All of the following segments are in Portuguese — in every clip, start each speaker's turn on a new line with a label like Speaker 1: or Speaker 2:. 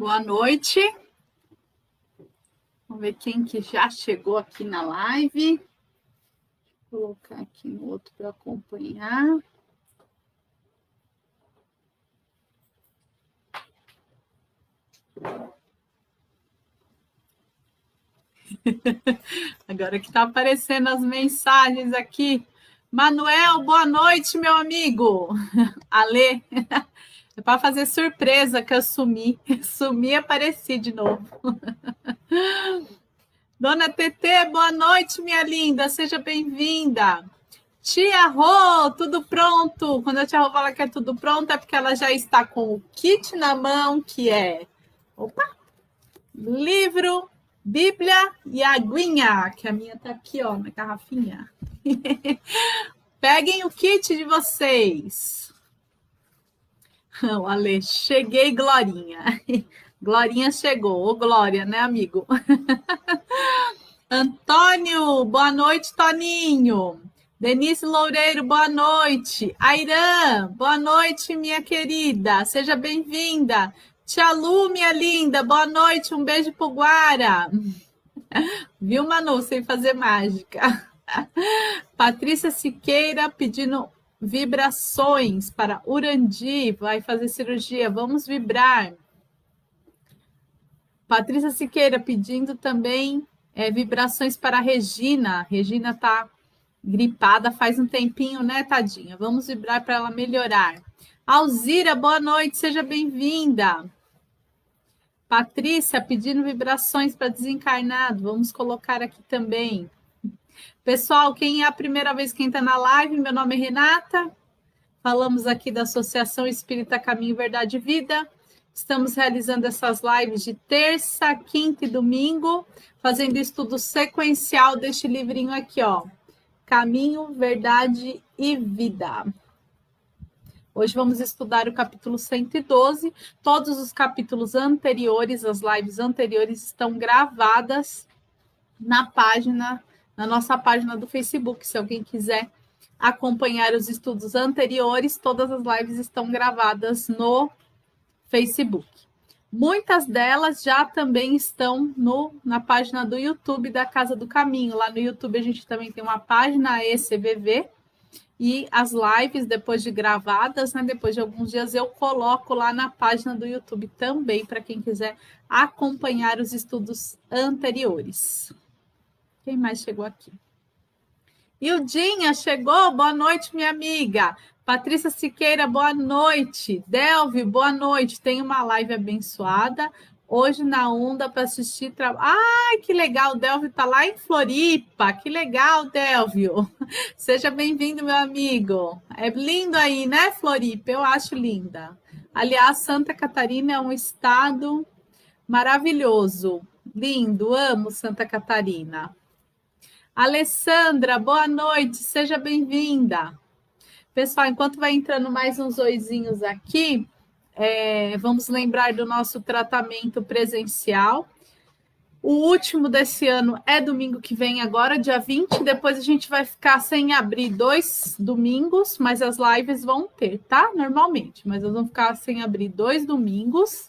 Speaker 1: Boa noite. Vamos ver quem que já chegou aqui na live. Vou colocar aqui no outro para acompanhar. Agora que está aparecendo as mensagens aqui. Manuel, boa noite, meu amigo. Alê, é para fazer surpresa que eu sumi. Sumi e apareci de novo. Dona Tetê, boa noite, minha linda. Seja bem-vinda. Tia Rô, tudo pronto? Quando a tia Rô fala que é tudo pronto, é porque ela já está com o kit na mão, que é... Opa! Livro, Bíblia e aguinha, que a minha tá aqui, ó, na garrafinha. Peguem o kit de vocês. O Ale, cheguei, Glorinha. Glorinha chegou. Ô, Glória, né, amigo? Antônio, boa noite, Toninho. Denise Loureiro, boa noite. Airã, boa noite, minha querida. Seja bem-vinda. Tia Lu, minha linda, boa noite. Um beijo pro Guara. Viu, Manu, sem fazer mágica. Patrícia Siqueira pedindo vibrações para Urandi. Vai fazer cirurgia. Vamos vibrar. Patrícia Siqueira pedindo também vibrações para a Regina. Regina tá gripada faz um tempinho, né, tadinha? Vamos vibrar para ela melhorar. Alzira, boa noite, seja bem-vinda. Patrícia pedindo vibrações para desencarnado. Vamos colocar aqui também. Pessoal, quem é a primeira vez que entra na live, meu nome é Renata. Falamos aqui da Associação Espírita Caminho, Verdade e Vida. Estamos realizando essas lives de terça, quinta e domingo, fazendo estudo sequencial deste livrinho aqui, ó. Caminho, Verdade e Vida. Hoje vamos estudar o capítulo 112. Todos os capítulos anteriores, as lives anteriores, estão gravadas na nossa página do Facebook. Se alguém quiser acompanhar os estudos anteriores, todas as lives estão gravadas no Facebook. Muitas delas já também estão na página do YouTube da Casa do Caminho. Lá no YouTube a gente também tem uma página ECVV e as lives, depois de gravadas, né, depois de alguns dias, eu coloco lá na página do YouTube também, para quem quiser acompanhar os estudos anteriores. Quem mais chegou aqui? Ildinha chegou, boa noite, minha amiga. Patrícia Siqueira, boa noite. Delvio, boa noite. Tem uma live abençoada hoje na Onda para assistir. Ai, que legal, o Delvio está lá em Floripa. Que legal, Delvio. Seja bem-vindo, meu amigo. É lindo aí, né, Floripa? Eu acho linda. Aliás, Santa Catarina é um estado maravilhoso. Lindo, amo Santa Catarina. Alessandra, boa noite, seja bem-vinda. Pessoal, enquanto vai entrando mais uns oizinhos aqui, vamos lembrar do nosso tratamento presencial. O último desse ano é domingo que vem agora, dia 20. Depois a gente vai ficar sem abrir 2 domingos, mas as lives vão ter, tá? Normalmente, mas nós vamos ficar sem abrir 2 domingos.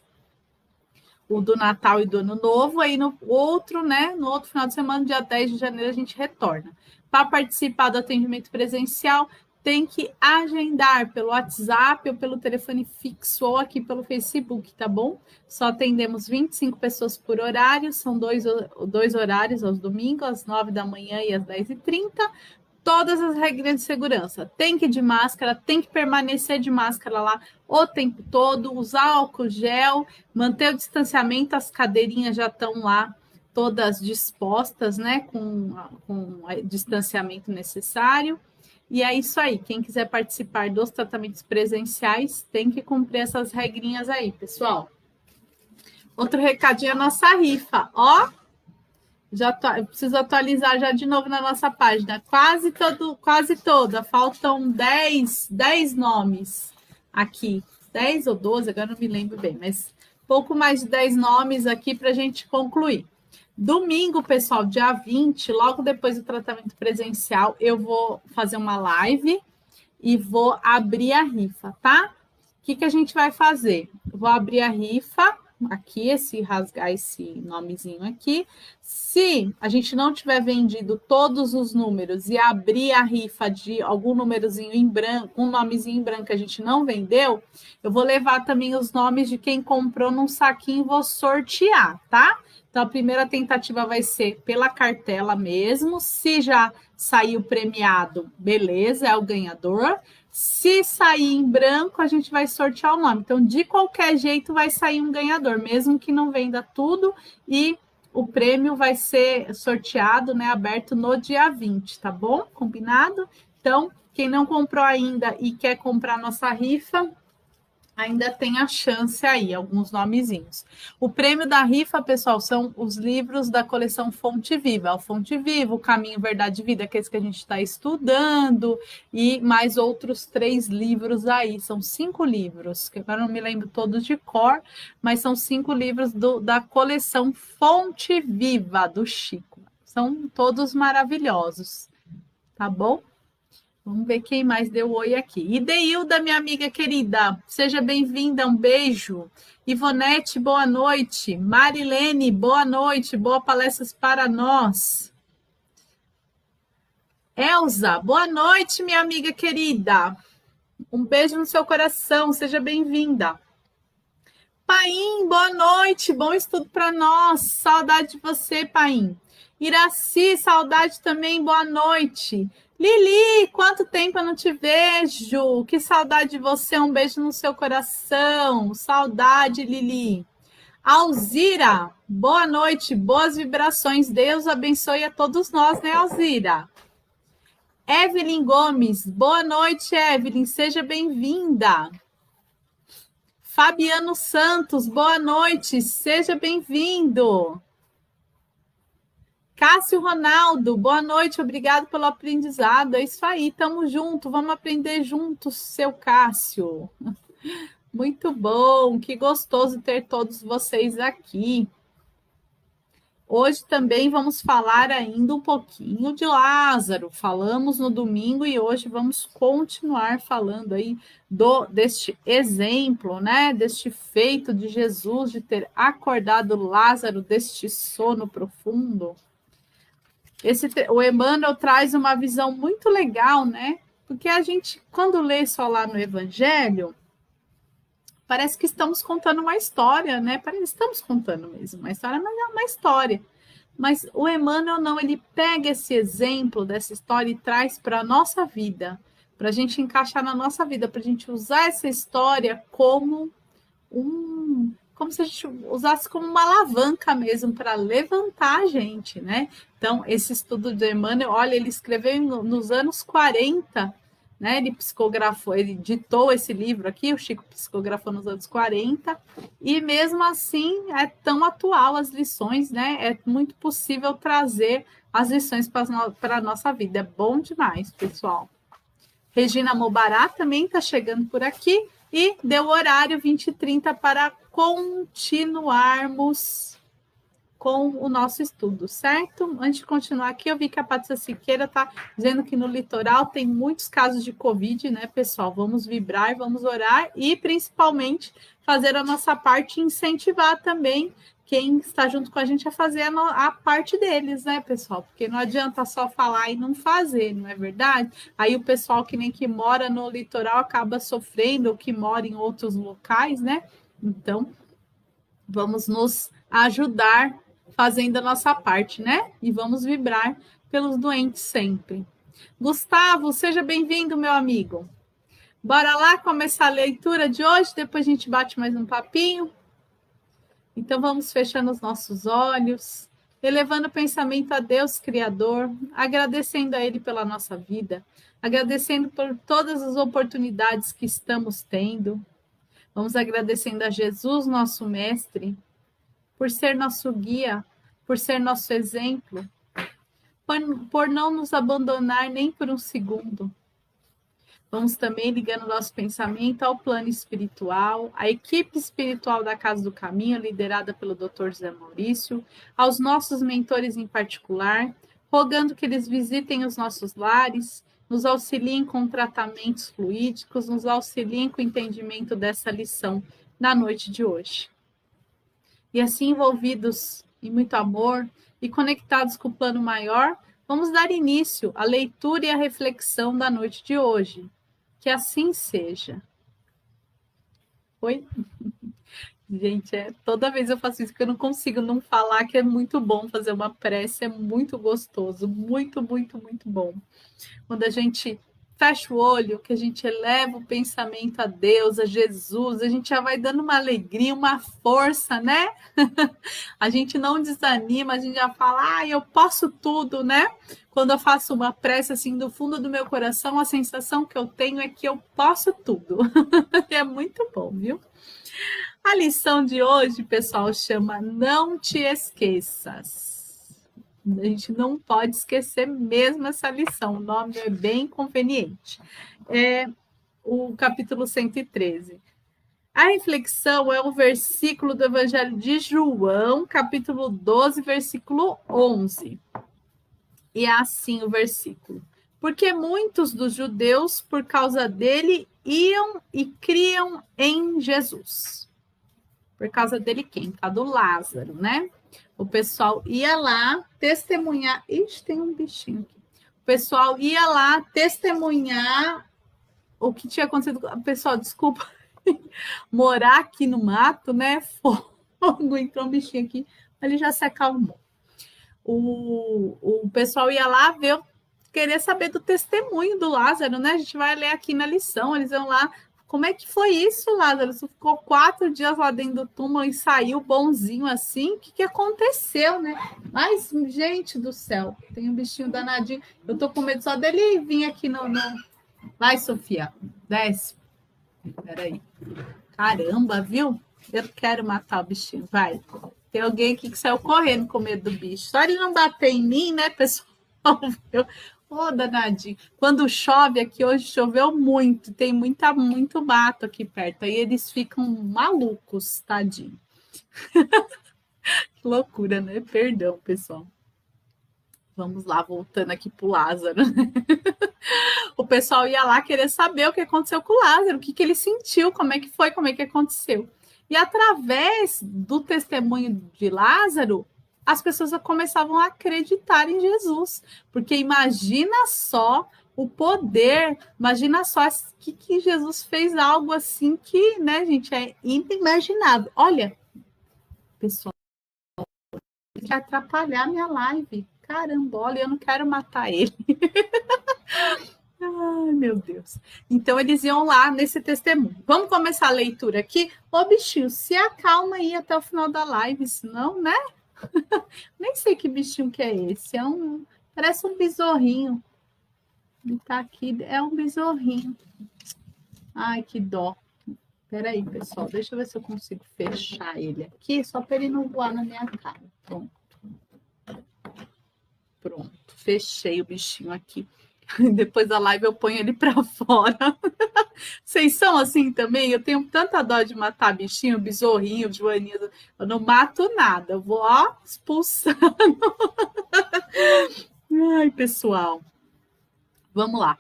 Speaker 1: O do Natal e do Ano Novo, aí no outro, né? No outro final de semana, dia 10 de janeiro, a gente retorna. Para participar do atendimento presencial, tem que agendar pelo WhatsApp ou pelo telefone fixo ou aqui pelo Facebook, tá bom? Só atendemos 25 pessoas por horário, são dois horários aos domingos, às 9 da manhã e às 10h30. Todas as regras de segurança. Tem que ir de máscara, tem que permanecer de máscara lá o tempo todo, usar álcool gel, manter o distanciamento, as cadeirinhas já estão lá todas dispostas, né, com o distanciamento necessário. E é isso aí, quem quiser participar dos tratamentos presenciais tem que cumprir essas regrinhas aí, pessoal. Outro recadinho é a nossa rifa, ó. Eu preciso atualizar já de novo na nossa página. Quase toda. Faltam 10 nomes aqui. 10 ou 12, agora não me lembro bem, mas pouco mais de 10 nomes aqui para a gente concluir. Domingo, pessoal, dia 20, logo depois do tratamento presencial, eu vou fazer uma live e vou abrir a rifa, tá? O que a gente vai fazer? Eu vou abrir a rifa aqui, rasgar esse nomezinho aqui. Se a gente não tiver vendido todos os números e abrir a rifa de algum númerozinho em branco, um nomezinho em branco que a gente não vendeu, eu vou levar também os nomes de quem comprou num saquinho e vou sortear, tá? Então, a primeira tentativa vai ser pela cartela mesmo. Se já saiu premiado, beleza, é o ganhador. Se sair em branco, a gente vai sortear o nome. Então, de qualquer jeito, vai sair um ganhador, mesmo que não venda tudo. E o prêmio vai ser sorteado, né, aberto no dia 20, tá bom? Combinado? Então, quem não comprou ainda e quer comprar nossa rifa, ainda tem a chance aí, alguns nomezinhos. O prêmio da rifa, pessoal, são os livros da coleção Fonte Viva. O Fonte Viva, o Caminho, Verdade e Vida, que é esse que a gente está estudando, e mais outros 3 livros aí. São 5 livros, que agora não me lembro todos de cor, mas são 5 livros da coleção Fonte Viva, do Chico. São todos maravilhosos, tá bom? Vamos ver quem mais deu oi aqui. Ideilda, minha amiga querida, seja bem-vinda, um beijo. Ivonete, boa noite. Marilene, boa noite, boa palestras para nós. Elza, boa noite, minha amiga querida. Um beijo no seu coração, seja bem-vinda. Paim, boa noite, bom estudo para nós. Saudade de você, Paim. Iraci, saudade também, boa noite. Lili, quanto tempo eu não te vejo? Que saudade de você, um beijo no seu coração. Saudade, Lili. Alzira, boa noite, boas vibrações. Deus abençoe a todos nós, né, Alzira? Evelyn Gomes, boa noite, Evelyn, seja bem-vinda. Fabiano Santos, boa noite, seja bem-vindo. Cássio Ronaldo, boa noite, obrigado pelo aprendizado. É isso aí, tamo junto, vamos aprender juntos, seu Cássio. Muito bom, que gostoso ter todos vocês aqui. Hoje também vamos falar ainda um pouquinho de Lázaro. Falamos no domingo e hoje vamos continuar falando aí deste exemplo, né? Deste feito de Jesus de ter acordado Lázaro deste sono profundo. O Emmanuel traz uma visão muito legal, né? Porque a gente, quando lê só lá no Evangelho, parece que estamos contando uma história, né? Estamos contando mesmo uma história, mas é uma história. Mas o Emmanuel não, ele pega esse exemplo dessa história e traz para a nossa vida, para a gente encaixar na nossa vida, para a gente usar essa história como como se a gente usasse como uma alavanca mesmo para levantar a gente, né? Então, esse estudo de Emmanuel, olha, ele escreveu nos anos 40, né? Ele psicografou, ele ditou esse livro aqui, o Chico psicografou nos anos 40, e mesmo assim é tão atual as lições, né? É muito possível trazer as lições para a nossa vida. É bom demais, pessoal. Regina Mobará também está chegando por aqui e deu horário 20h30 para continuarmos com o nosso estudo, certo? Antes de continuar aqui, eu vi que a Patrícia Siqueira está dizendo que no litoral tem muitos casos de Covid, né, pessoal? Vamos vibrar, vamos orar e, principalmente, fazer a nossa parte e incentivar também quem está junto com a gente a fazer a parte deles, né, pessoal? Porque não adianta só falar e não fazer, não é verdade? Aí o pessoal que mora no litoral acaba sofrendo, ou que mora em outros locais, né? Então, vamos nos ajudar fazendo a nossa parte, né? E vamos vibrar pelos doentes sempre. Gustavo, seja bem-vindo, meu amigo. Bora lá começar a leitura de hoje, depois a gente bate mais um papinho. Então, vamos fechando os nossos olhos, elevando o pensamento a Deus Criador, agradecendo a Ele pela nossa vida, agradecendo por todas as oportunidades que estamos tendo. Vamos agradecendo a Jesus, nosso Mestre, por ser nosso guia, por ser nosso exemplo, por não nos abandonar nem por um segundo. Vamos também ligando nosso pensamento ao plano espiritual, à equipe espiritual da Casa do Caminho, liderada pelo Dr. José Maurício, aos nossos mentores em particular, rogando que eles visitem os nossos lares, nos auxiliem com tratamentos fluídicos, nos auxiliem com o entendimento dessa lição na noite de hoje. E assim, envolvidos em muito amor e conectados com o plano maior, vamos dar início à leitura e à reflexão da noite de hoje. Que assim seja. Oi? Gente, toda vez eu faço isso que eu não consigo não falar que é muito bom fazer uma prece, é muito gostoso, muito, muito, muito bom. Quando a gente fecha o olho, que a gente eleva o pensamento a Deus, a Jesus, a gente já vai dando uma alegria, uma força, né? A gente não desanima, a gente já fala, eu posso tudo, né? Quando eu faço uma prece assim do fundo do meu coração, a sensação que eu tenho é que eu posso tudo. É muito bom, viu? A lição de hoje, pessoal, chama Não Te Esqueças. A gente não pode esquecer mesmo essa lição, o nome é bem conveniente. É o capítulo 113. A reflexão é o versículo do Evangelho de João, capítulo 12, versículo 11. E é assim o versículo. Porque muitos dos judeus, por causa dele, iam e criam em Jesus. Por causa dele quem? Por causa do Lázaro, né? O pessoal ia lá testemunhar. Ixi, tem um bichinho aqui. O pessoal ia lá testemunhar o que tinha acontecido. Pessoal, desculpa. Morar aqui no mato, né? Fogo, entrou um bichinho aqui. Ele já se acalmou. O pessoal ia lá ver, querer saber do testemunho do Lázaro, né? A gente vai ler aqui na lição. Eles vão lá. Como é que foi isso, Lázaro? Você ficou 4 dias lá dentro do túmulo e saiu bonzinho assim? O que aconteceu, né? Mas, gente do céu, tem um bichinho danadinho. Eu tô com medo só dele vir aqui no... Vai, Sofia, desce. Peraí. Caramba, viu? Eu quero matar o bichinho, vai. Tem alguém aqui que saiu correndo com medo do bicho. Só ele não bater em mim, né, pessoal? Danadinho. Quando chove aqui, hoje choveu muito, tem muito mato aqui perto, aí eles ficam malucos, tadinho. Que loucura, né? Perdão, pessoal. Vamos lá, voltando aqui pro Lázaro. O pessoal ia lá querer saber o que aconteceu com o Lázaro, o que ele sentiu, como é que foi, como é que aconteceu. E através do testemunho de Lázaro, as pessoas começavam a acreditar em Jesus. Porque imagina só o poder, imagina só que Jesus fez algo assim que, né, gente, é inimaginável. Olha, pessoal, vai atrapalhar minha live. Caramba, olha, eu não quero matar ele. Ai, meu Deus. Então, eles iam lá nesse testemunho. Vamos começar a leitura aqui. Ô, bichinho, se acalma aí até o final da live, senão, né? Nem sei que bichinho que é esse. Parece um besorrinho. Ele tá aqui, é um besorrinho. Ai, que dó. Peraí, pessoal, deixa eu ver se eu consigo fechar ele aqui, só para ele não voar na minha cara. Pronto, fechei o bichinho aqui. Depois da live eu ponho ele para fora. Vocês são assim também? Eu tenho tanta dó de matar bichinho, besorrinho, joaninha. Eu não mato nada, eu vou expulsando. Ai, pessoal. Vamos lá.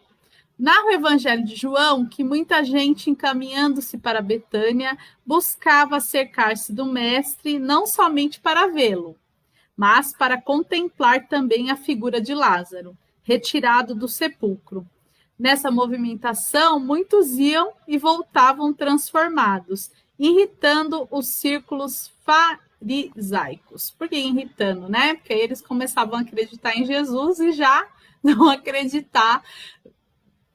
Speaker 1: Narra o Evangelho de João que muita gente, encaminhando-se para Betânia, buscava cercar-se do Mestre, não somente para vê-lo, mas para contemplar também a figura de Lázaro, retirado do sepulcro. Nessa movimentação, muitos iam e voltavam transformados, irritando os círculos farisaicos. Por que irritando, né? Porque aí eles começavam a acreditar em Jesus e já não acreditar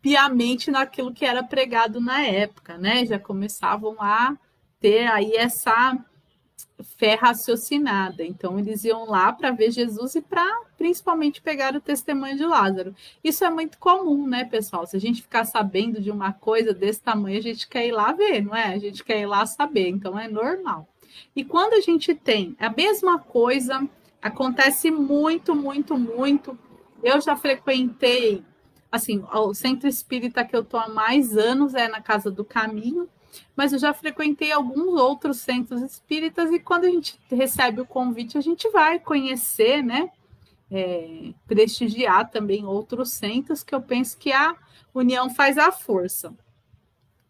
Speaker 1: piamente naquilo que era pregado na época, né? Já começavam a ter aí essa fé raciocinada. Então, eles iam lá para ver Jesus e para, principalmente, pegar o testemunho de Lázaro. Isso é muito comum, né, pessoal? Se a gente ficar sabendo de uma coisa desse tamanho, a gente quer ir lá ver, não é? A gente quer ir lá saber, então é normal. E quando a gente tem a mesma coisa, acontece muito, muito, muito. Eu já frequentei, assim, o centro espírita que eu estou há mais anos é na Casa do Caminho, mas eu já frequentei alguns outros centros espíritas e quando a gente recebe o convite, a gente vai conhecer, né? Prestigiar também outros centros, que eu penso que a união faz a força.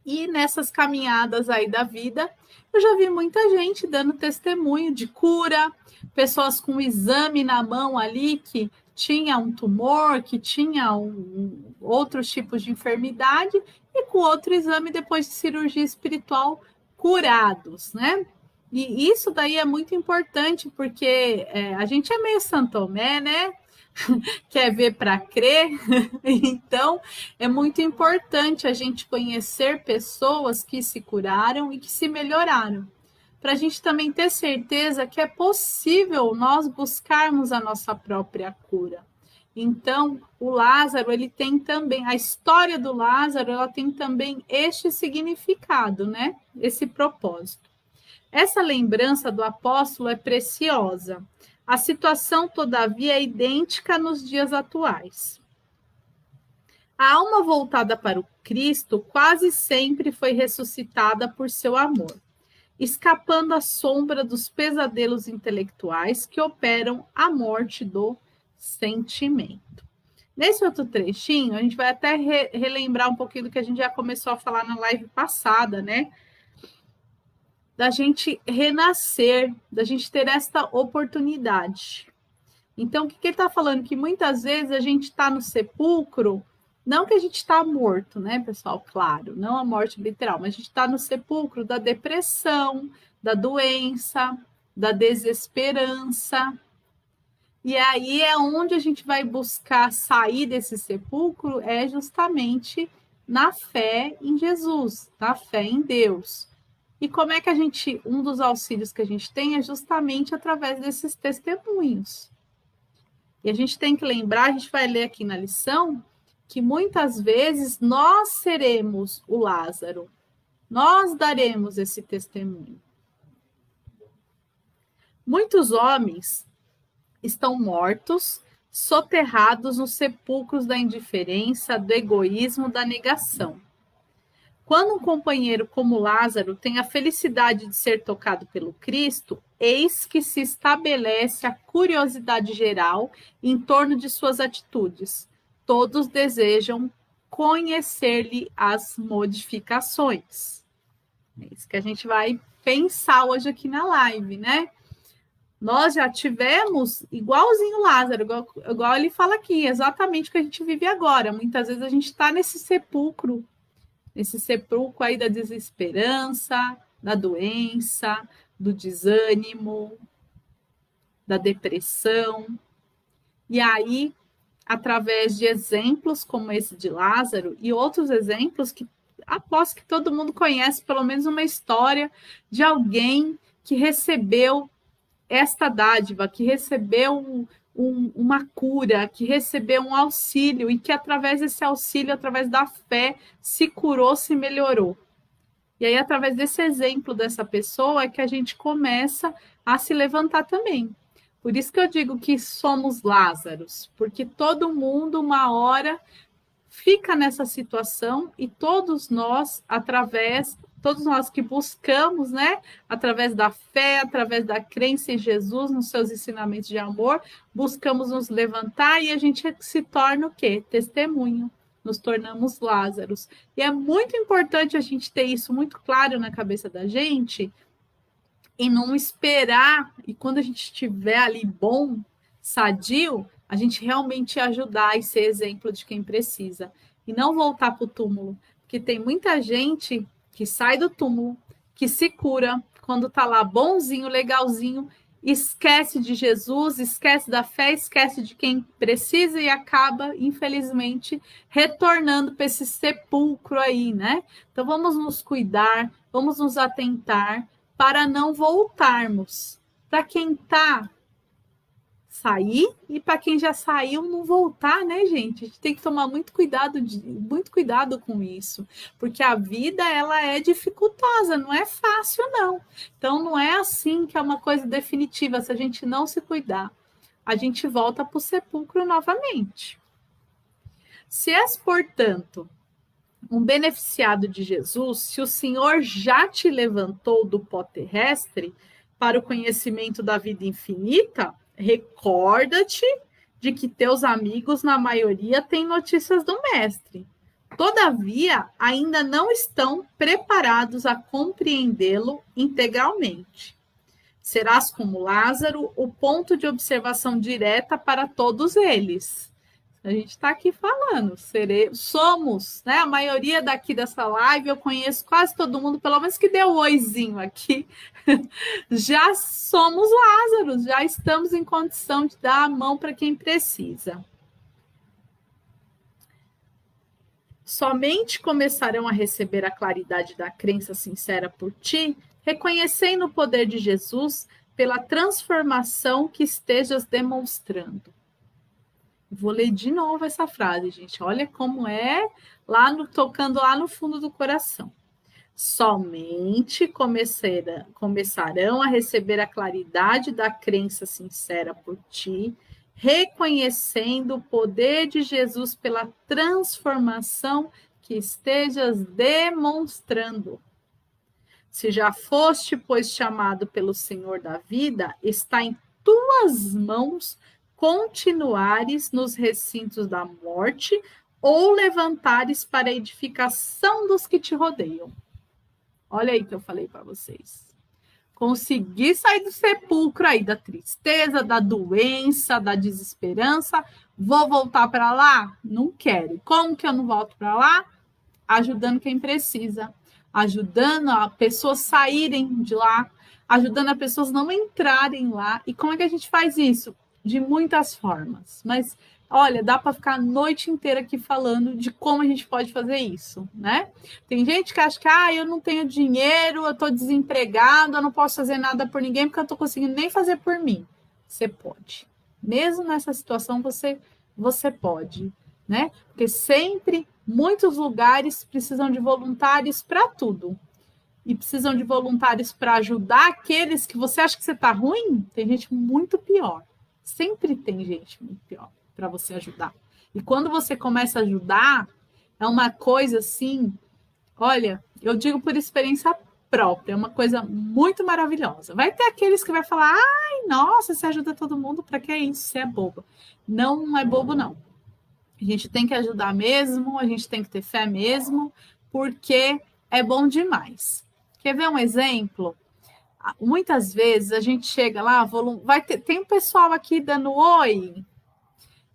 Speaker 1: E nessas caminhadas aí da vida, eu já vi muita gente dando testemunho de cura, pessoas com um exame na mão ali que tinha um tumor, que tinha outros tipos de enfermidade, e com outro exame depois de cirurgia espiritual curados, né? E isso daí é muito importante, porque a gente é meio São Tomé, né? Quer ver para crer? Então, é muito importante a gente conhecer pessoas que se curaram e que se melhoraram, para a gente também ter certeza que é possível nós buscarmos a nossa própria cura. Então, o Lázaro, ele tem também, a história do Lázaro, ela tem também este significado, né? Esse propósito. Essa lembrança do apóstolo é preciosa. A situação, todavia, é idêntica nos dias atuais. A alma voltada para o Cristo quase sempre foi ressuscitada por seu amor, escapando à sombra dos pesadelos intelectuais que operam a morte do sentimento. Nesse outro trechinho, a gente vai até relembrar um pouquinho do que a gente já começou a falar na live passada, né? Da gente renascer, da gente ter esta oportunidade. Então, o que ele está falando? Que muitas vezes a gente está no sepulcro, não que a gente está morto, né, pessoal? Claro, não a morte literal, mas a gente está no sepulcro da depressão, da doença, da desesperança. E aí é onde a gente vai buscar sair desse sepulcro, é justamente na fé em Jesus, na fé em Deus. E como é que um dos auxílios que a gente tem é justamente através desses testemunhos. E a gente tem que lembrar, a gente vai ler aqui na lição, que muitas vezes nós seremos o Lázaro, nós daremos esse testemunho. Muitos homens estão mortos, soterrados nos sepulcros da indiferença, do egoísmo, da negação. Quando um companheiro como Lázaro tem a felicidade de ser tocado pelo Cristo, eis que se estabelece a curiosidade geral em torno de suas atitudes. Todos desejam conhecer-lhe as modificações. É isso que a gente vai pensar hoje aqui na live, né? Nós já tivemos igualzinho Lázaro, igual ele fala aqui, exatamente o que a gente vive agora. Muitas vezes a gente está nesse sepulcro aí da desesperança, da doença, do desânimo, da depressão. E aí, através de exemplos como esse de Lázaro e outros exemplos que aposto que todo mundo conhece, pelo menos uma história de alguém que recebeu esta dádiva, que recebeu uma cura, que recebeu um auxílio e que através desse auxílio, através da fé, se curou, se melhorou. E aí, através desse exemplo dessa pessoa, é que a gente começa a se levantar também. Por isso que eu digo que somos Lázaros, porque todo mundo, uma hora, fica nessa situação e todos nós que buscamos, né, através da fé, através da crença em Jesus, nos seus ensinamentos de amor, buscamos nos levantar e a gente se torna o quê? Testemunho. Nos tornamos Lázaros. E é muito importante a gente ter isso muito claro na cabeça da gente e não esperar, e quando a gente estiver ali bom, sadio, a gente realmente ajudar e ser exemplo de quem precisa. E não voltar para o túmulo, porque tem muita gente que sai do túmulo, que se cura, quando está lá bonzinho, legalzinho, esquece de Jesus, esquece da fé, esquece de quem precisa e acaba, infelizmente, retornando para esse sepulcro aí, né? Então vamos nos cuidar, vamos nos atentar para não voltarmos. Para quem está sair e para quem já saiu não voltar, né, gente? A gente tem que tomar muito cuidado com isso, porque a vida ela é dificultosa, não é fácil não. Então não é assim que é uma coisa definitiva. Se a gente não se cuidar, a gente volta para o sepulcro novamente. Se és, portanto, um beneficiado de Jesus, se o Senhor já te levantou do pó terrestre para o conhecimento da vida infinita, recorda-te de que teus amigos, na maioria, têm notícias do Mestre. Todavia, ainda não estão preparados a compreendê-lo integralmente. Serás como Lázaro, o ponto de observação direta para todos eles. A gente está aqui falando, somos, né? A maioria daqui dessa live, eu conheço quase todo mundo, pelo menos que deu oizinho aqui, já somos Lázaro, já estamos em condição de dar a mão para quem precisa. Somente começarão a receber a claridade da crença sincera por ti, reconhecendo o poder de Jesus pela transformação que estejas demonstrando. Vou ler de novo essa frase, gente. Olha como é tocando lá no fundo do coração. Somente começarão a receber a claridade da crença sincera por ti, reconhecendo o poder de Jesus pela transformação que estejas demonstrando. Se já foste, pois, chamado pelo Senhor da vida, está em tuas mãos continuares nos recintos da morte ou levantares para a edificação dos que te rodeiam. Olha aí que eu falei para vocês. Conseguir sair do sepulcro aí, da tristeza, da doença, da desesperança. Vou voltar para lá? Não quero. Como que eu não volto para lá? Ajudando quem precisa. Ajudando a pessoas saírem de lá. Ajudando as pessoas não entrarem lá. E como é que a gente faz isso? De muitas formas. Mas, olha, dá para ficar a noite inteira aqui falando de como a gente pode fazer isso, né? Tem gente que acha que eu não tenho dinheiro, eu estou desempregado, eu não posso fazer nada por ninguém porque eu estou conseguindo nem fazer por mim. Você pode. Mesmo nessa situação, você pode, né? Porque sempre, muitos lugares precisam de voluntários para tudo. E precisam de voluntários para ajudar aqueles que você acha que você está ruim. Tem gente muito pior. Sempre tem gente muito pior para você ajudar. E quando você começa a ajudar, é uma coisa assim, olha, eu digo por experiência própria, é uma coisa muito maravilhosa. Vai ter aqueles que vai falar, nossa, você ajuda todo mundo, para que isso? Você é boba. Não é bobo, não. A gente tem que ajudar mesmo, a gente tem que ter fé mesmo, porque é bom demais. Quer ver um exemplo? Muitas vezes a gente chega lá, tem um pessoal aqui dando oi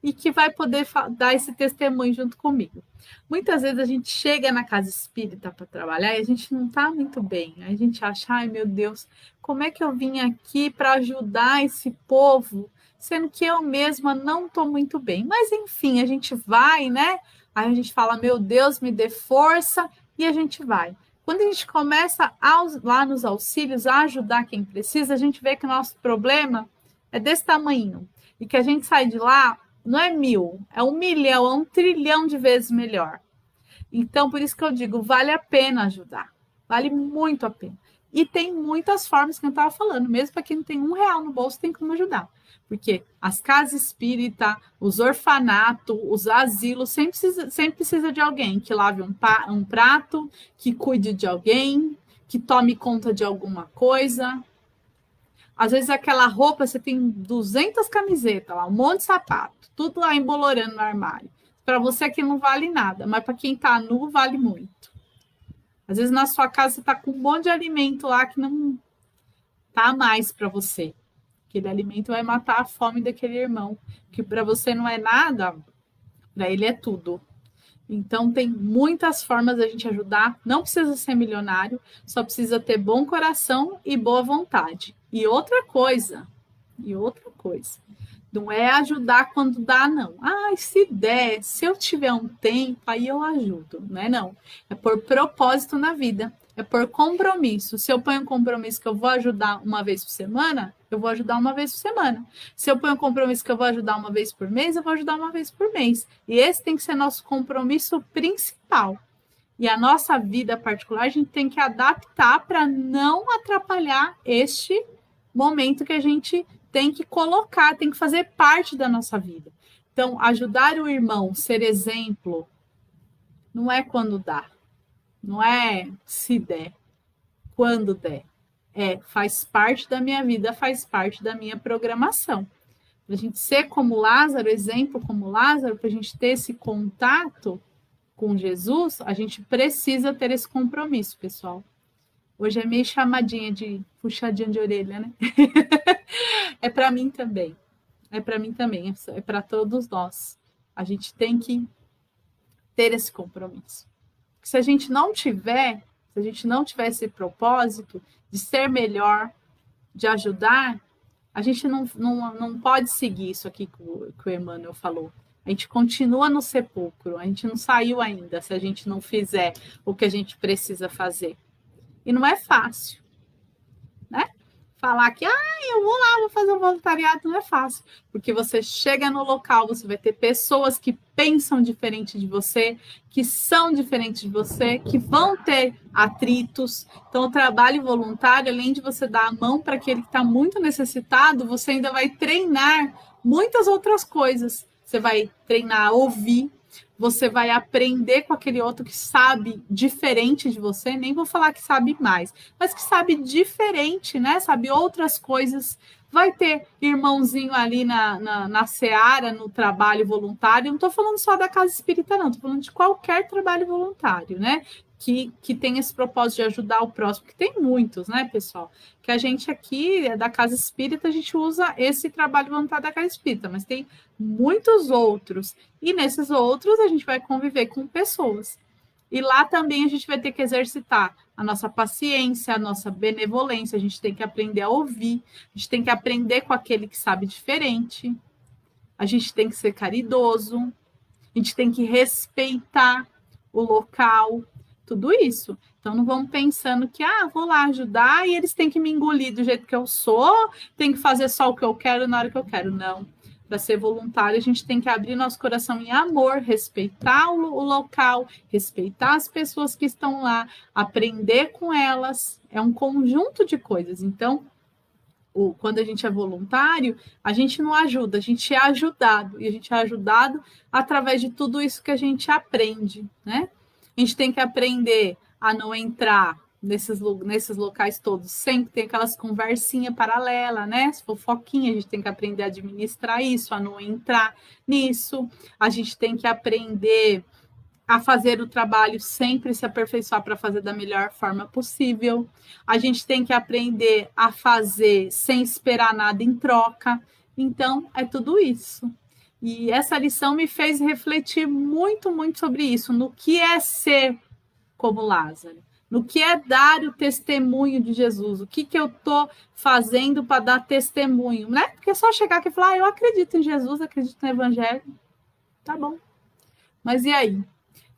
Speaker 1: e que vai poder dar esse testemunho junto comigo. Muitas vezes a gente chega na casa espírita para trabalhar e a gente não está muito bem. A gente acha, meu Deus, como é que eu vim aqui para ajudar esse povo, sendo que eu mesma não estou muito bem. Mas enfim, a gente vai, né? Aí a gente fala, meu Deus, me dê força, e a gente vai. Quando a gente começa lá nos auxílios a ajudar quem precisa, a gente vê que o nosso problema é desse tamanho. E que a gente sai de lá, não é 1000, é 1 milhão, é 1 trilhão de vezes melhor. Então, por isso que eu digo, vale a pena ajudar. Vale muito a pena. E tem muitas formas que eu estava falando. Mesmo para quem não tem R$1 no bolso, tem como ajudar. Porque as casas espíritas, os orfanatos, os asilos, sempre precisa de alguém que lave um prato, que cuide de alguém, que tome conta de alguma coisa. Às vezes aquela roupa, você tem 200 camisetas lá, um monte de sapato, tudo lá embolorando no armário. Para você aqui não vale nada, mas para quem está nu, vale muito. Às vezes na sua casa você está com um monte de alimento lá que não tá mais para você. Aquele alimento vai matar a fome daquele irmão, que para você não é nada, para ele é tudo. Então, tem muitas formas da gente ajudar. Não precisa ser milionário, só precisa ter bom coração e boa vontade. E outra coisa, não é ajudar quando dá, não. Se der, se eu tiver um tempo, aí eu ajudo. Não é não. É por propósito na vida. É por compromisso. Se eu ponho um compromisso que eu vou ajudar uma vez por semana, eu vou ajudar uma vez por semana. Se eu ponho um compromisso que eu vou ajudar uma vez por mês, eu vou ajudar uma vez por mês. E esse tem que ser nosso compromisso principal. E a nossa vida particular, a gente tem que adaptar para não atrapalhar este momento que a gente tem que colocar, tem que fazer parte da nossa vida. Então, ajudar o irmão, ser exemplo, não é quando dá. Não é se der, quando der. Faz parte da minha vida, faz parte da minha programação. Para a gente ser como Lázaro, exemplo como Lázaro, para a gente ter esse contato com Jesus, a gente precisa ter esse compromisso, pessoal. Hoje é meio chamadinha de puxadinha de orelha, né? É para mim também. É para mim também, é para todos nós. A gente tem que ter esse compromisso. Se a gente não tiver esse propósito de ser melhor, de ajudar, a gente não pode seguir isso aqui que o Emmanuel falou. A gente continua no sepulcro, a gente não saiu ainda se a gente não fizer o que a gente precisa fazer. E não é fácil, né? Falar que, eu vou lá, vou fazer um voluntariado, não é fácil. Porque você chega no local, você vai ter pessoas que pensam diferente de você, que são diferentes de você, que vão ter atritos. Então, o trabalho voluntário, além de você dar a mão para aquele que está muito necessitado, você ainda vai treinar muitas outras coisas. Você vai treinar a ouvir, você vai aprender com aquele outro que sabe diferente de você, nem vou falar que sabe mais, mas que sabe diferente, né? Sabe outras coisas. Vai ter irmãozinho ali na seara, no trabalho voluntário. Não estou falando só da casa espírita, não. Estou falando de qualquer trabalho voluntário, né? Que tem esse propósito de ajudar o próximo, que tem muitos, né, pessoal? Que a gente aqui, da Casa Espírita, a gente usa esse trabalho voluntário da Casa Espírita, mas tem muitos outros. E nesses outros, a gente vai conviver com pessoas. E lá também a gente vai ter que exercitar a nossa paciência, a nossa benevolência, a gente tem que aprender a ouvir, a gente tem que aprender com aquele que sabe diferente, a gente tem que ser caridoso, a gente tem que respeitar o local, tudo isso. Então, não vamos pensando que, vou lá ajudar e eles têm que me engolir do jeito que eu sou, tem que fazer só o que eu quero na hora que eu quero. Não. Para ser voluntário, a gente tem que abrir nosso coração em amor, respeitar o local, respeitar as pessoas que estão lá, aprender com elas. É um conjunto de coisas. Então, quando a gente é voluntário, a gente não ajuda, a gente é ajudado. E a gente é ajudado através de tudo isso que a gente aprende, né? A gente tem que aprender a não entrar nesses locais todos. Sempre tem aquelas conversinhas paralelas, né? Fofoquinha, a gente tem que aprender a administrar isso, a não entrar nisso. A gente tem que aprender a fazer o trabalho sempre se aperfeiçoar para fazer da melhor forma possível. A gente tem que aprender a fazer sem esperar nada em troca. Então, é tudo isso. E essa lição me fez refletir muito, muito sobre isso, no que é ser como Lázaro, no que é dar o testemunho de Jesus, o que eu estou fazendo para dar testemunho, né? Porque é só chegar aqui e falar, eu acredito em Jesus, acredito no Evangelho, tá bom. Mas e aí? O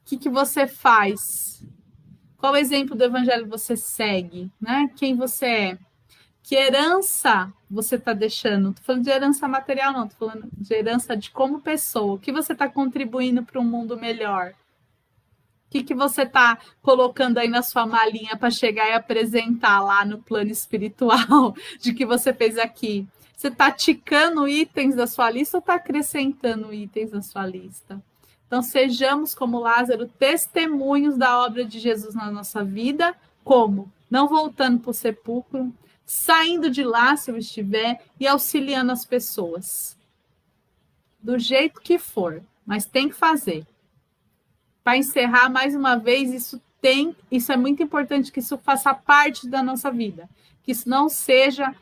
Speaker 1: que você faz? Qual exemplo do Evangelho você segue, né? Quem você é? Que herança você está deixando? Não estou falando de herança material, não. Estou falando de herança de como pessoa. O que você está contribuindo para um mundo melhor? O que você está colocando aí na sua malinha para chegar e apresentar lá no plano espiritual de que você fez aqui? Você está ticando itens da sua lista ou está acrescentando itens na sua lista? Então, sejamos como Lázaro, testemunhos da obra de Jesus na nossa vida. Como? Não voltando para o sepulcro, saindo de lá, se eu estiver, e auxiliando as pessoas. Do jeito que for, mas tem que fazer. Para encerrar, mais uma vez, isso é muito importante que isso faça parte da nossa vida. Que isso não seja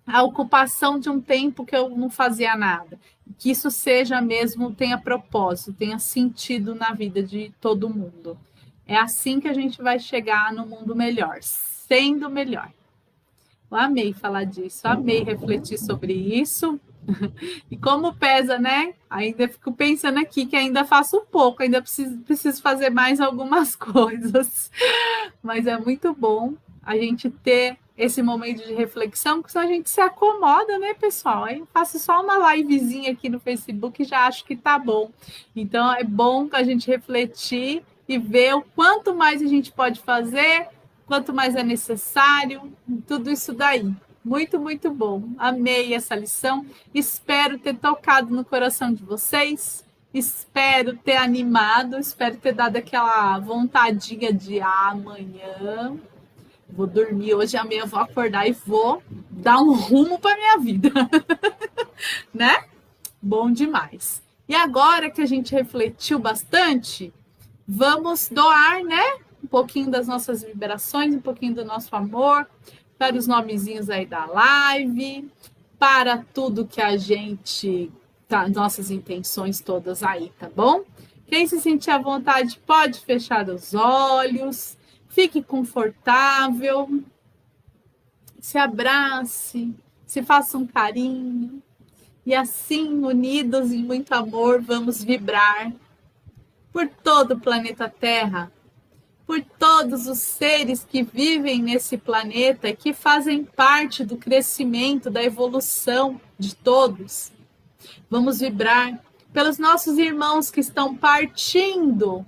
Speaker 1: a ocupação de um tempo que eu não fazia nada. Que isso seja mesmo, tenha propósito, tenha sentido na vida de todo mundo. É assim que a gente vai chegar no mundo melhor, sendo melhor. Eu amei falar disso, amei refletir sobre isso. E como pesa, né? Ainda fico pensando aqui que ainda faço um pouco, ainda preciso fazer mais algumas coisas. Mas é muito bom a gente ter esse momento de reflexão, porque senão a gente se acomoda, né, pessoal? Aí eu faço só uma livezinha aqui no Facebook e já acho que tá bom. Então é bom a gente refletir e ver o quanto mais a gente pode fazer, quanto mais é necessário, tudo isso daí. Muito, muito bom. Amei essa lição. Espero ter tocado no coração de vocês. Espero ter animado. Espero ter dado aquela vontadinha de amanhã. Vou dormir hoje, amanhã vou acordar e vou dar um rumo para minha vida. Né? Bom demais. E agora que a gente refletiu bastante, Vamos doar, né? Um pouquinho das nossas vibrações, um pouquinho do nosso amor para os nomezinhos aí da live, para tudo que a gente tá, nossas intenções todas aí, tá bom? Quem se sentir à vontade pode fechar os olhos, fique confortável, se abrace, se faça um carinho e assim, unidos em muito amor, vamos vibrar por todo o planeta Terra, por todos os seres que vivem nesse planeta e que fazem parte do crescimento, da evolução de todos. Vamos vibrar pelos nossos irmãos que estão partindo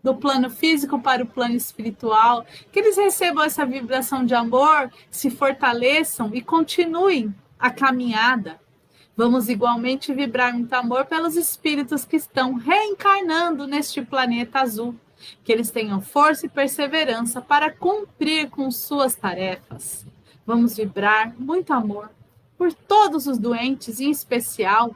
Speaker 1: do plano físico para o plano espiritual, que eles recebam essa vibração de amor, se fortaleçam e continuem a caminhada. Vamos igualmente vibrar muito amor pelos espíritos que estão reencarnando neste planeta azul, que eles tenham força e perseverança para cumprir com suas tarefas. Vamos vibrar muito amor por todos os doentes, em especial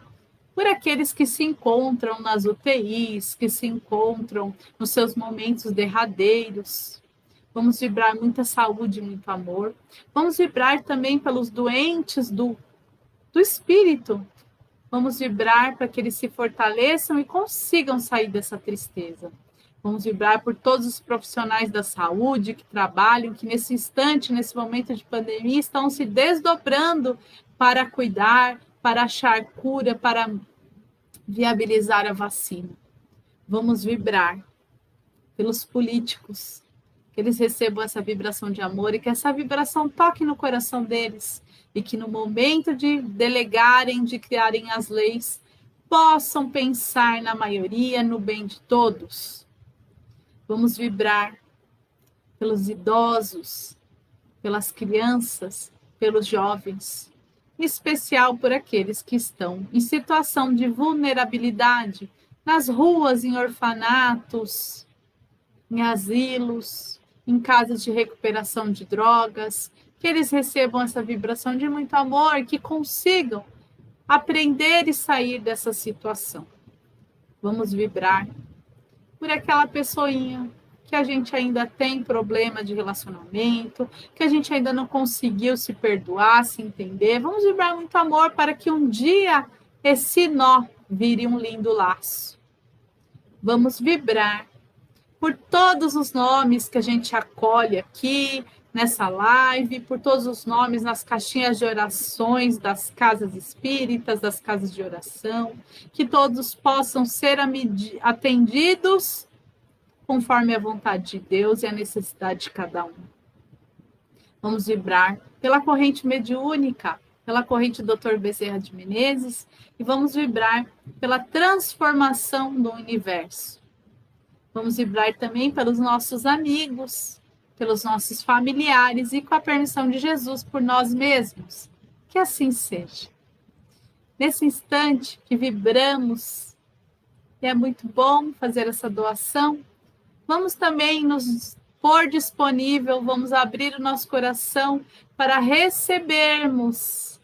Speaker 1: por aqueles que se encontram nas UTIs, que se encontram nos seus momentos derradeiros. Vamos vibrar muita saúde, muito amor. Vamos vibrar também pelos doentes do espírito. Vamos vibrar para que eles se fortaleçam e consigam sair dessa tristeza. Vamos vibrar por todos os profissionais da saúde que trabalham, que nesse instante, nesse momento de pandemia, estão se desdobrando para cuidar, para achar cura, para viabilizar a vacina. Vamos vibrar pelos políticos, que eles recebam essa vibração de amor e que essa vibração toque no coração deles e que no momento de delegarem, de criarem as leis, possam pensar na maioria, no bem de todos. Vamos vibrar pelos idosos, pelas crianças, pelos jovens, em especial por aqueles que estão em situação de vulnerabilidade, nas ruas, em orfanatos, em asilos, em casas de recuperação de drogas, que eles recebam essa vibração de muito amor, que consigam aprender e sair dessa situação. Vamos vibrar por aquela pessoinha que a gente ainda tem problema de relacionamento, que a gente ainda não conseguiu se perdoar, se entender. Vamos vibrar muito amor para que um dia esse nó vire um lindo laço. Vamos vibrar por todos os nomes que a gente acolhe aqui nessa live, por todos os nomes nas caixinhas de orações das casas espíritas, das casas de oração, que todos possam ser atendidos conforme a vontade de Deus e a necessidade de cada um. Vamos vibrar pela corrente mediúnica, pela corrente Dr. Bezerra de Menezes, e vamos vibrar pela transformação do universo. Vamos vibrar também pelos nossos amigos, pelos nossos familiares e com a permissão de Jesus por nós mesmos. Que assim seja. Nesse instante que vibramos, e é muito bom fazer essa doação, vamos também nos pôr disponível, vamos abrir o nosso coração para recebermos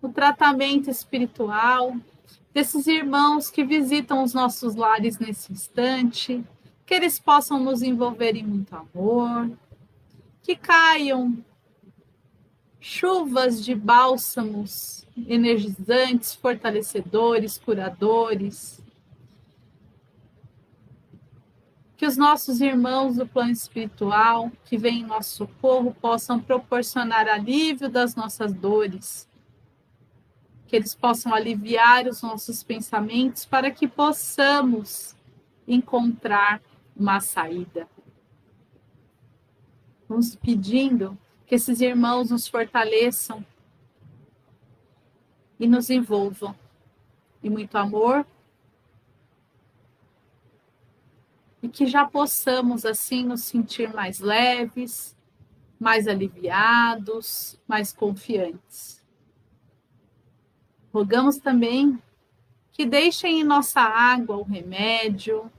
Speaker 1: o tratamento espiritual desses irmãos que visitam os nossos lares nesse instante, que eles possam nos envolver em muito amor, que caiam chuvas de bálsamos energizantes, fortalecedores, curadores, que os nossos irmãos do plano espiritual, que vêm em nosso socorro, possam proporcionar alívio das nossas dores, que eles possam aliviar os nossos pensamentos para que possamos encontrar uma saída. Vamos pedindo que esses irmãos nos fortaleçam e nos envolvam em muito amor e que já possamos assim nos sentir mais leves, mais aliviados, mais confiantes. Rogamos também que deixem em nossa água o remédio,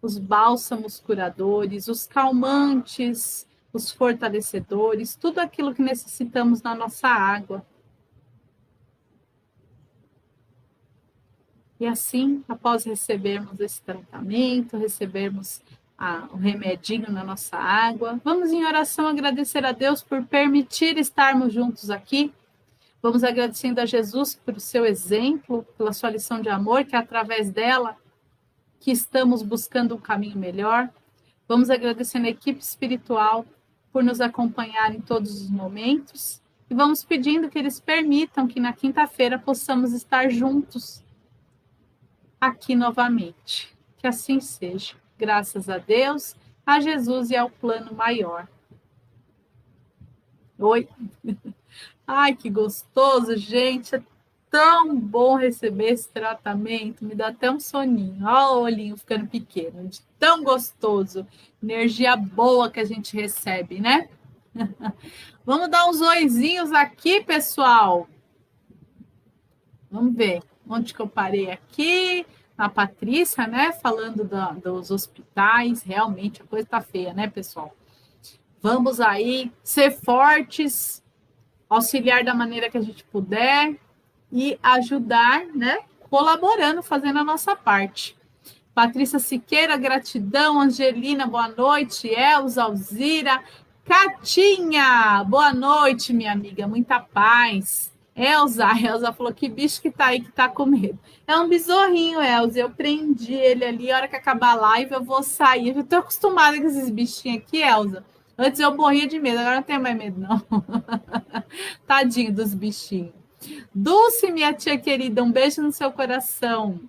Speaker 1: os bálsamos curadores, os calmantes, os fortalecedores, tudo aquilo que necessitamos na nossa água. E assim, após recebermos esse tratamento, recebermos o remedinho na nossa água, vamos em oração agradecer a Deus por permitir estarmos juntos aqui. Vamos agradecendo a Jesus por seu exemplo, pela sua lição de amor, que é através dela que estamos buscando um caminho melhor. Vamos agradecendo a equipe espiritual por nos acompanhar em todos os momentos. E vamos pedindo que eles permitam que na quinta-feira possamos estar juntos aqui novamente. Que assim seja. Graças a Deus, a Jesus e ao plano maior. Oi. Ai, que gostoso, gente. É tão bom receber esse tratamento. Me dá até um soninho. Olha o olhinho ficando pequeno. De tão gostoso. Energia boa que a gente recebe, né? Vamos dar uns oizinhos aqui, pessoal. Vamos ver onde que eu parei aqui. A Patrícia, né? Falando dos hospitais. Realmente a coisa tá feia, né, pessoal? Vamos aí ser fortes, auxiliar da maneira que a gente puder e ajudar, né? Colaborando, fazendo a nossa parte. Patrícia Siqueira, gratidão. Angelina, boa noite. Elza, Alzira, Catinha, boa noite, minha amiga. Muita paz. Elza falou que bicho que tá aí que tá com medo. É um besorrinho, Elza. Eu prendi ele ali. A hora que acabar a live, eu vou sair. Eu tô acostumada com esses bichinhos aqui, Elza. Antes eu morria de medo, agora não tenho mais medo, não. Tadinho dos bichinhos. Dulce, minha tia querida, um beijo no seu coração.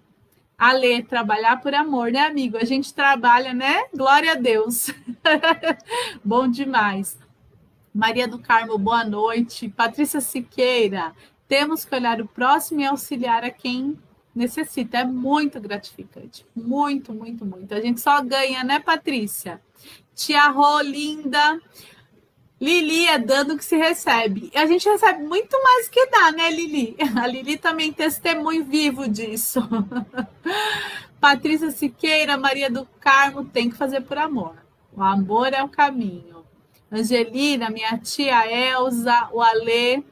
Speaker 1: Ale, trabalhar por amor, né, amigo? A gente trabalha, né? Glória a Deus. Bom demais. Maria do Carmo, boa noite. Patrícia Siqueira, temos que olhar o próximo e auxiliar a quem necessita. É muito gratificante. Muito, muito, muito. A gente só ganha, né, Patrícia? Tia Rô, linda. Lili, é dando que se recebe. E a gente recebe muito mais que dá, né, Lili? A Lili também testemunho vivo disso. Patrícia Siqueira, Maria do Carmo, tem que fazer por amor. O amor é o caminho. Angelina, minha tia Elza, o Ale.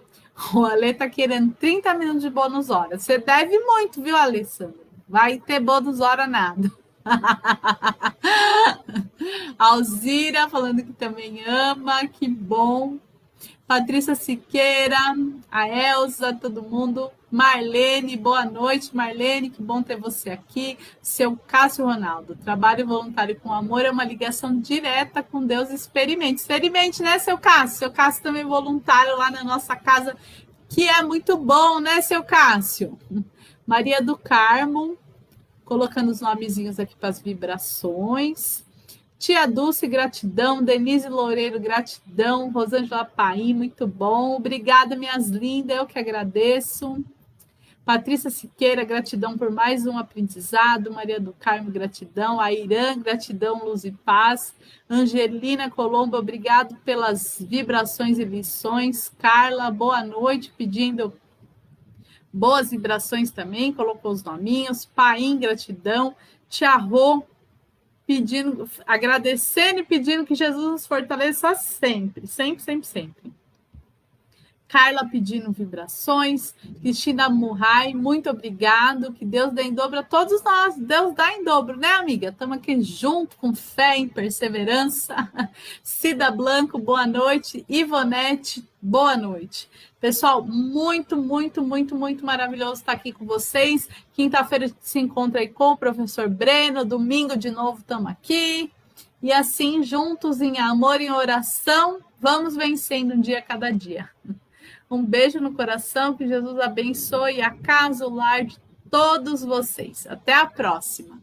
Speaker 1: O Ale tá querendo 30 minutos de bônus hora. Você deve muito, viu, Alessandro? Vai ter bônus hora nada. Alzira falando que também ama, que bom. Patrícia Siqueira, a Elza, todo mundo. Marlene, boa noite, Marlene, que bom ter você aqui. Seu Cássio Ronaldo, trabalho voluntário com amor é uma ligação direta com Deus. Experimente, né, seu Cássio? Seu Cássio também voluntário lá na nossa casa, que é muito bom, né, seu Cássio? Maria do Carmo, colocando os nomezinhos aqui para as vibrações. Tia Dulce, gratidão. Denise Loureiro, gratidão. Rosângela Paim, muito bom. Obrigada, minhas lindas, eu que agradeço. Patrícia Siqueira, gratidão por mais um aprendizado. Maria do Carmo, gratidão. A Irã, gratidão, luz e paz. Angelina Colombo, obrigado pelas vibrações e lições. Carla, boa noite, pedindo boas vibrações também, colocou os nominhos. Paim, gratidão. Tia Rô, pedindo, agradecendo e pedindo que Jesus nos fortaleça sempre, sempre, sempre, sempre. Carla pedindo vibrações. Cristina Murray, muito obrigado. Que Deus dê em dobro a todos nós. Deus dá em dobro, né, amiga? Estamos aqui junto, com fé e perseverança. Cida Blanco, boa noite. Ivonete, boa noite. Pessoal, muito, muito, muito, muito maravilhoso estar aqui com vocês. Quinta-feira se encontra aí com o professor Breno. Domingo, de novo, estamos aqui. E assim, juntos em amor e em oração, vamos vencendo um dia a cada dia. Um beijo no coração, que Jesus abençoe a casa, o lar de todos vocês. Até a próxima.